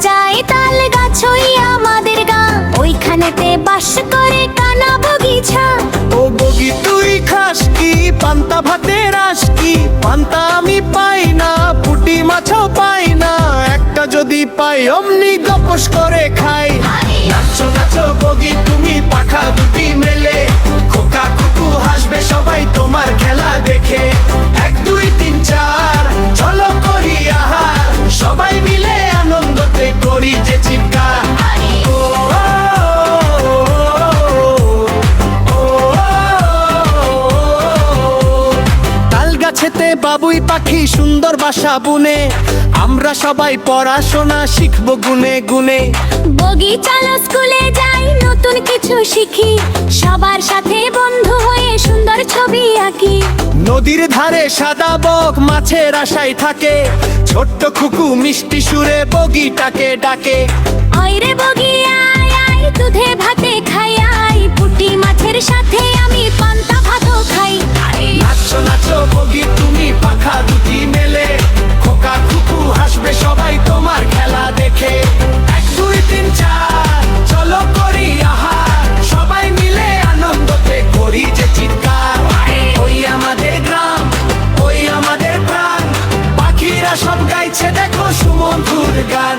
যায় তাল গাছ ওই আমাদের গা, ওইখানেতে বাস করে কানা বগিছা। ও বগি তুই খাস কি পান্তা ভাতের আস কি? পান্তা আমি পাই না, পুঁটি মাছও পাই না, একটা যদি পাই অমনি গপস করে খাই। নাচো নাচো বগি তুমি পাখা দুটি মেলে, খোকা কুকু হাসবে সবাই তোমার খেলা দেখে। 1 2 3 4 চলো করি আহার, সবাই মিলে আনন্দতে করি যে চিৎকার। ও, তাল গাছেতে বাবুই পাখি সুন্দর বাসা বুনে, আমরা সবাই পড়াশোনা শিখবো গুনে গুনে। বগি চলো স্কুলে যাই, নতুন কিছু শিখি, সবার সাথে বন্ধু হয়ে সুন্দর ছবি আঁকি। নদীর ধারে সাদা বক মাছের আশায় থাকে, ছোট্ট খুকু মিষ্টি সুরে বগিটাকে ডাকে। আয় রে বগি আয় আয়, দুধে ভাতে খাই আয়, পুঁটি মাছের সাথে আমি পান্তা ভাতও খাই। নাচো নাচো বগি তুমি পাখা দুটি মেলে, খোকা খুকু হাসবে সবাই তোমার খেলা দেখে। 1 2 3 4 চলো করি আহার, সবাই মিলে আনন্দতে করি যে চিৎকার। ওই আমাদের গ্রাম, ওই আমাদের প্রাণ, পাখিরা সব গাইছে দেখো সুমধুর গান।